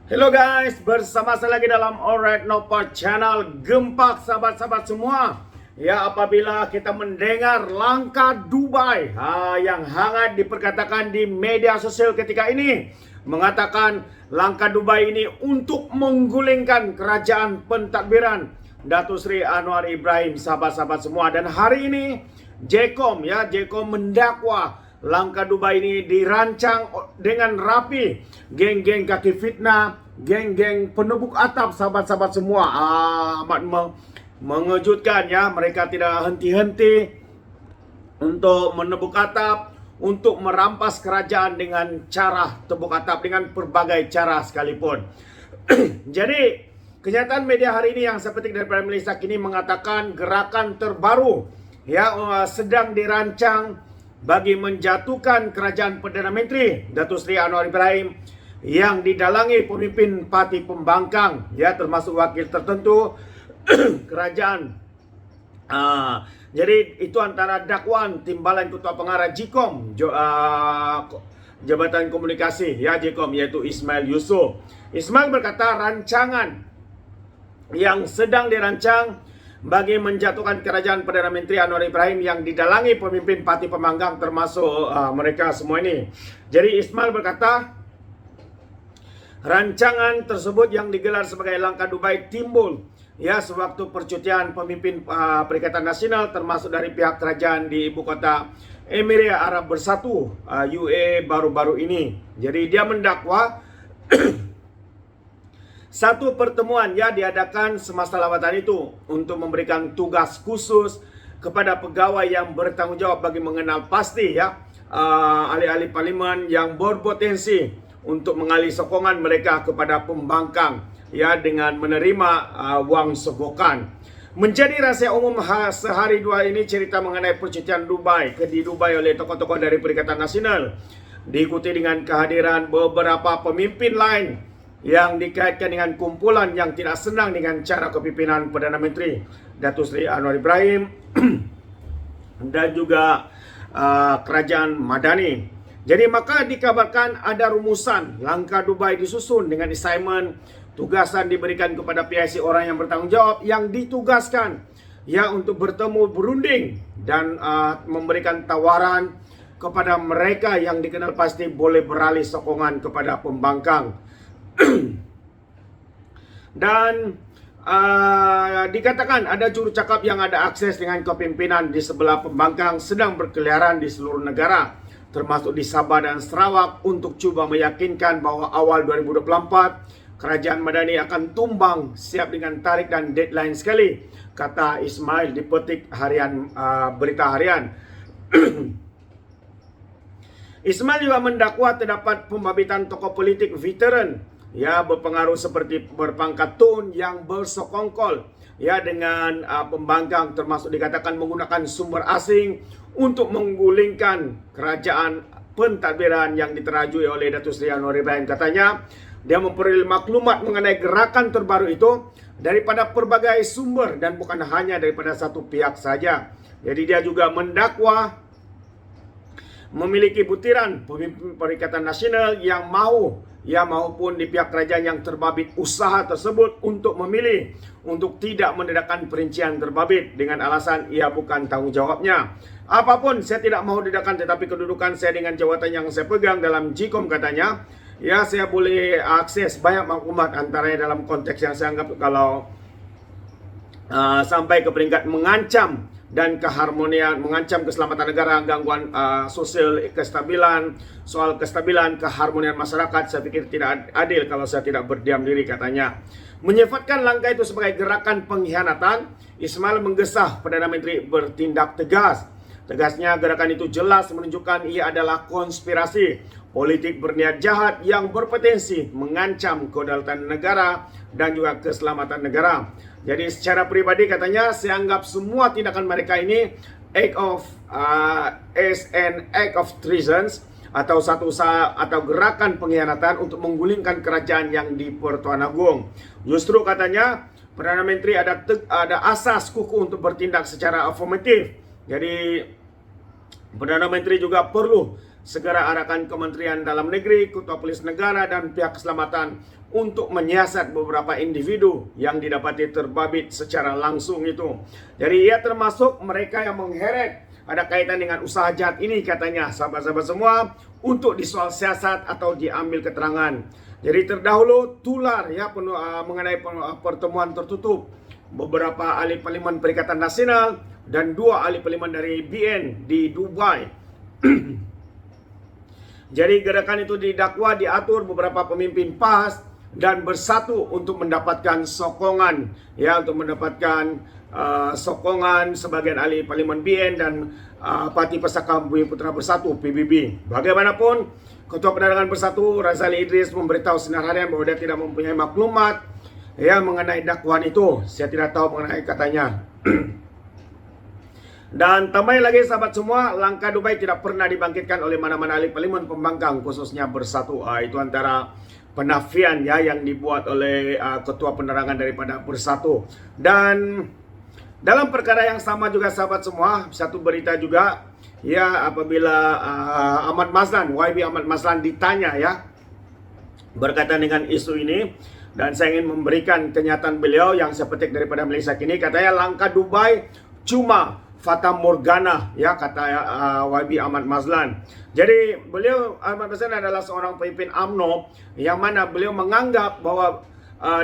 Hello guys, bersama saya lagi dalam Alright Nopal Channel. Gempak sahabat-sahabat semua. Ya, apabila kita mendengar langkah Dubai yang hangat diperkatakan di media sosial ketika ini, mengatakan langkah Dubai ini untuk menggulingkan kerajaan pentadbiran Datuk Seri Anwar Ibrahim, sahabat-sahabat semua. Dan hari ini Jcom mendakwa langkah Dubai ini dirancang dengan rapi. Geng-geng kaki fitnah, geng-geng penebuk atap, sahabat-sahabat semua. Amat mengejutkan ya. Mereka tidak henti-henti untuk menebuk atap, untuk merampas kerajaan dengan cara tebuk atap, dengan berbagai cara sekalipun. Jadi kenyataan media hari ini yang saya petik daripada Malaysia kini mengatakan gerakan terbaru ya sedang dirancang bagi menjatuhkan kerajaan Perdana Menteri Datuk Seri Anwar Ibrahim yang didalangi pemimpin parti pembangkang ya, termasuk wakil tertentu kerajaan. Jadi itu antara dakwaan Timbalan Ketua Pengarah Jcom, Jabatan Komunikasi ya Jcom, yaitu Ismail Yusof. Ismail berkata rancangan yang sedang dirancang bagi menjatuhkan kerajaan Perdana Menteri Anwar Ibrahim yang didalangi pemimpin parti pembangkang, termasuk mereka semua ini. Jadi Ismail berkata rancangan tersebut yang digelar sebagai langkah Dubai timbul ya sewaktu percutian pemimpin Perikatan Nasional, termasuk dari pihak kerajaan di ibu kota Emirat Arab Bersatu UAE baru-baru ini. Jadi dia mendakwa satu pertemuan ya diadakan semasa lawatan itu untuk memberikan tugas khusus kepada pegawai yang bertanggung jawab bagi mengenal pasti ya ahli-ahli parlimen yang berpotensi untuk mengalih sokongan mereka kepada pembangkang ya dengan menerima wang sogokan. Menjadi rahasia umum sehari dua ini cerita mengenai percutian di Dubai oleh tokoh-tokoh dari Perikatan Nasional, diikuti dengan kehadiran beberapa pemimpin lain yang dikaitkan dengan kumpulan yang tidak senang dengan cara kepimpinan Perdana Menteri Datuk Seri Anwar Ibrahim dan juga kerajaan Madani. Jadi maka dikabarkan ada rumusan langkah Dubai disusun dengan assignment, tugasan diberikan kepada PIC orang yang bertanggung jawab yang ditugaskan ya untuk bertemu berunding dan memberikan tawaran kepada mereka yang dikenal pasti boleh beralih sokongan kepada pembangkang. Dan dikatakan ada juru cakap yang ada akses dengan kepimpinan di sebelah pembangkang sedang berkeliaran di seluruh negara, termasuk di Sabah dan Sarawak, untuk cuba meyakinkan bahwa awal 2024 kerajaan Madani akan tumbang, siap dengan tarikh dan deadline sekali, kata Ismail di petik harian berita harian. Ismail juga mendakwa terdapat pembabitan tokoh politik veteran ya berpengaruh seperti berpangkat Tun yang bersekongkol ya dengan pembangkang, termasuk dikatakan menggunakan sumber asing untuk menggulingkan kerajaan pentadbiran yang diterajui oleh Datuk Seri Anwar Ibrahim. Katanya dia memperoleh maklumat mengenai gerakan terbaru itu daripada pelbagai sumber dan bukan hanya daripada satu pihak saja. Jadi dia juga mendakwa memiliki butiran pemimpin Perikatan Nasional yang maupun di pihak kerajaan yang terbabit usaha tersebut untuk memilih untuk tidak mendedahkan perincian terbabit dengan alasan ia bukan tanggung jawabnya. Apapun saya tidak mau didedahkan, tetapi kedudukan saya dengan jawatan yang saya pegang dalam Jcom, katanya ya saya boleh akses banyak maklumat, antaranya dalam konteks yang saya anggap kalau sampai ke peringkat mengancam dan keharmonian, mengancam keselamatan negara, gangguan sosial kestabilan, soal kestabilan keharmonian masyarakat, saya pikir tidak adil kalau saya tidak berdiam diri, katanya. Menyifatkan langkah itu sebagai gerakan pengkhianatan, Ismail menggesah Perdana Menteri bertindak tegas. Tegasnya gerakan itu jelas menunjukkan ia adalah konspirasi politik berniat jahat yang berpotensi mengancam kedaulatan negara dan juga keselamatan negara. Jadi secara pribadi katanya saya anggap semua tindakan mereka ini as an act of treason atau satu usaha atau gerakan pengkhianatan untuk menggulingkan kerajaan yang di Pertuan Agong. Justru katanya Perdana Menteri ada asas kukuh untuk bertindak secara afirmatif. Jadi Perdana Menteri juga perlu segera arahkan Kementerian Dalam Negeri, Ketua Polis Negara, dan pihak keselamatan untuk menyiasat beberapa individu yang didapati terbabit secara langsung itu. Jadi ia termasuk mereka yang mengheret ada kaitan dengan usaha jahat ini katanya, sahabat-sahabat semua, untuk disoal siasat atau diambil keterangan. Jadi terdahulu tular ya mengenai pertemuan tertutup beberapa ahli parlimen Perikatan Nasional dan 2 ahli parlimen dari BN di Dubai. Jadi gerakan itu didakwa diatur beberapa pemimpin PAS dan bersatu untuk mendapatkan sokongan ya, untuk mendapatkan sokongan sebagian ahli parlimen BN dan Parti Persatuan Bumi Putra Bersatu PBB. Bagaimanapun, Ketua Penerangan Bersatu Razali Idris memberitahu sinar harian bahwa dia tidak mempunyai maklumat ya mengenai dakwaan itu. Saya tidak tahu mengenai katanya. Dan tambah lagi sahabat semua, langkah Dubai tidak pernah dibangkitkan oleh mana-mana ahli parlimen pembangkang khususnya Bersatu. Itu antara penafian ya yang dibuat oleh Ketua Penerangan daripada Bersatu. Dan dalam perkara yang sama juga sahabat semua, satu berita juga ya apabila Ahmad Mazlan, YB Ahmad Mazlan ditanya ya berkaitan dengan isu ini, dan saya ingin memberikan kenyataan beliau yang saya petik daripada Malaysia Kini. Katanya langkah Dubai cuma fata morgana ya, kata YB Ahmad Mazlan. Jadi beliau Ahmad Mazlan adalah seorang pemimpin UMNO yang mana beliau menganggap bahwa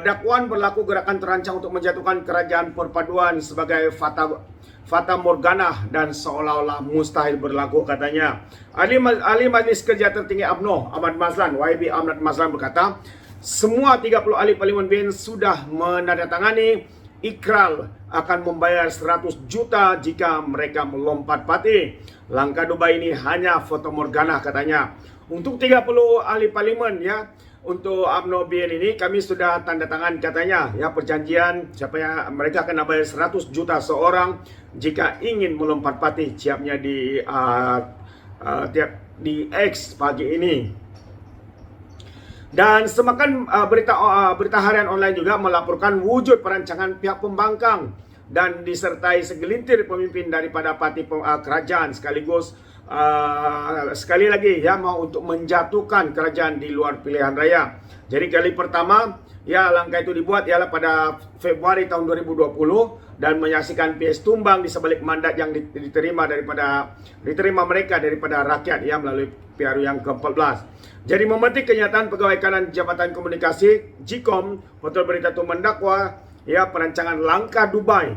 dakwaan berlaku gerakan terancang untuk menjatuhkan kerajaan perpaduan sebagai fata morgana dan seolah-olah mustahil berlaku katanya. Ahli Majlis Kerja Tertinggi UMNO Ahmad Mazlan, YB Ahmad Mazlan berkata, semua 30 ahli parlimen BN sudah menandatangani ikrar akan membayar 100 juta jika mereka melompat parti. Langkah Dubai ini hanya foto morgana katanya. Untuk 30 ahli parlimen ya, untuk UMNO BN ini kami sudah tanda tangan katanya ya perjanjian supaya mereka akan bayar 100 juta seorang jika ingin melompat parti. Siapnya di X pagi ini. Dan semakan berita harian online juga melaporkan wujud perancangan pihak pembangkang dan disertai segelintir pemimpin daripada parti kerajaan sekaligus sekali lagi ya mau untuk menjatuhkan kerajaan di luar pilihan raya. Jadi kali pertama ya langkah itu dibuat ialah pada Februari tahun 2020 dan menyaksikan PS tumbang di sebalik mandat yang diterima mereka daripada rakyat ya melalui PRU yang ke-14. Jadi memetik kenyataan Pegawai Kanan Jabatan Komunikasi JIKOM, portal berita itu mendakwa ya perancangan langkah Dubai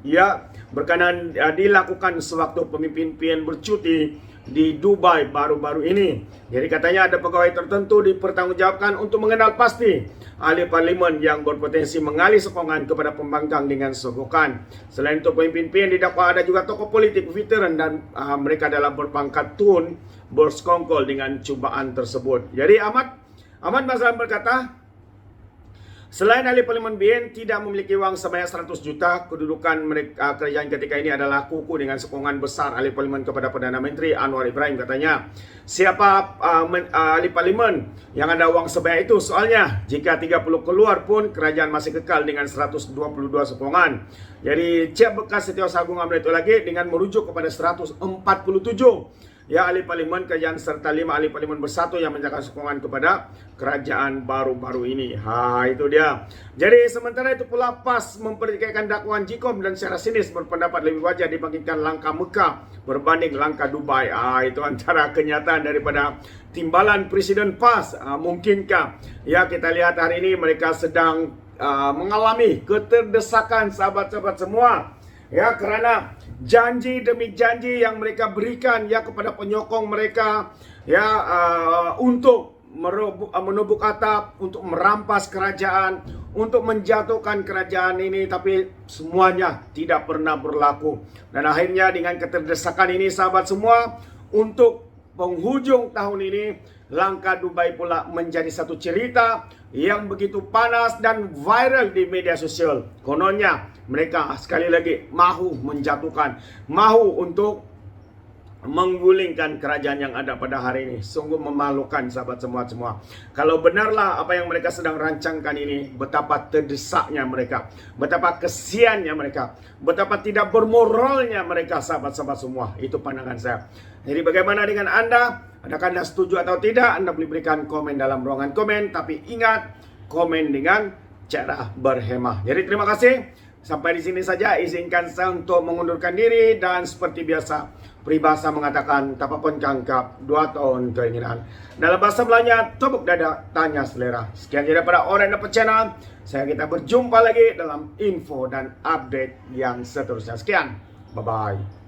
ya berkenan dilakukan sewaktu pemimpin PN bercuti di Dubai baru-baru ini. Jadi katanya ada pegawai tertentu dipertanggungjawabkan untuk mengenal pasti ahli parlimen yang berpotensi mengalih sokongan kepada pembangkang dengan sogokan. Selain itu pemimpin PN didakwa ada juga tokoh politik veteran dan mereka adalah berpangkat tun bersekongkol dengan cubaan tersebut. Jadi Ahmad Mazlan berkata, selain ahli parlimen BN tidak memiliki wang sebanyak 100 juta, kedudukan mereka kerajaan ketika ini adalah kukuh dengan sokongan besar ahli parlimen kepada Perdana Menteri Anwar Ibrahim katanya. Siapa ahli parlimen yang ada wang sebanyak itu? Soalnya jika 30 keluar pun kerajaan masih kekal dengan 122 sokongan. Jadi Cik Bekas Setiausaha Agung UMNO itu lagi dengan merujuk kepada 147 ya ahli parlimen kerajaan serta 5 ahli parlimen bersatu yang menjaga sokongan kepada kerajaan baru-baru ini. Itu dia. Jadi sementara itu pula PAS mempertikaikan dakwaan JIKOM dan secara sinis berpendapat lebih wajar dibangkitkan langkah Mekah berbanding langkah Dubai. Itu antara kenyataan daripada timbalan Presiden PAS. Mungkinkah? Ya kita lihat hari ini mereka sedang mengalami keterdesakan sahabat-sahabat semua. Ya kerana janji demi janji yang mereka berikan ya kepada penyokong mereka ya untuk menubuk atap, untuk merampas kerajaan, untuk menjatuhkan kerajaan ini, tapi semuanya tidak pernah berlaku. Dan akhirnya dengan keterdesakan ini sahabat semua, untuk penghujung tahun ini langkah Dubai pula menjadi satu cerita yang begitu panas dan viral di media sosial. Kononnya mereka sekali lagi mahu menjatuhkan, mahu untuk menggulingkan kerajaan yang ada pada hari ini. Sungguh memalukan sahabat semua. Kalau benarlah apa yang mereka sedang rancangkan ini, betapa terdesaknya mereka, betapa kesiannya mereka, betapa tidak bermoralnya mereka, sahabat-sahabat semua. Itu pandangan saya. Jadi bagaimana dengan Anda? Adakah Anda setuju atau tidak? Anda boleh berikan komen dalam ruangan komen. Tapi ingat, komen dengan cara berhemah. Jadi terima kasih. Sampai di sini saja, izinkan saya untuk mengundurkan diri. Dan seperti biasa, peribahasa mengatakan tapapun kangkap, 2 tahun keinginan. Dalam bahasa Belanda, tepuk dada, tanya selera. Sekian jadi daripada Alright Not Channel. Saya kita berjumpa lagi dalam info dan update yang seterusnya. Sekian, bye-bye.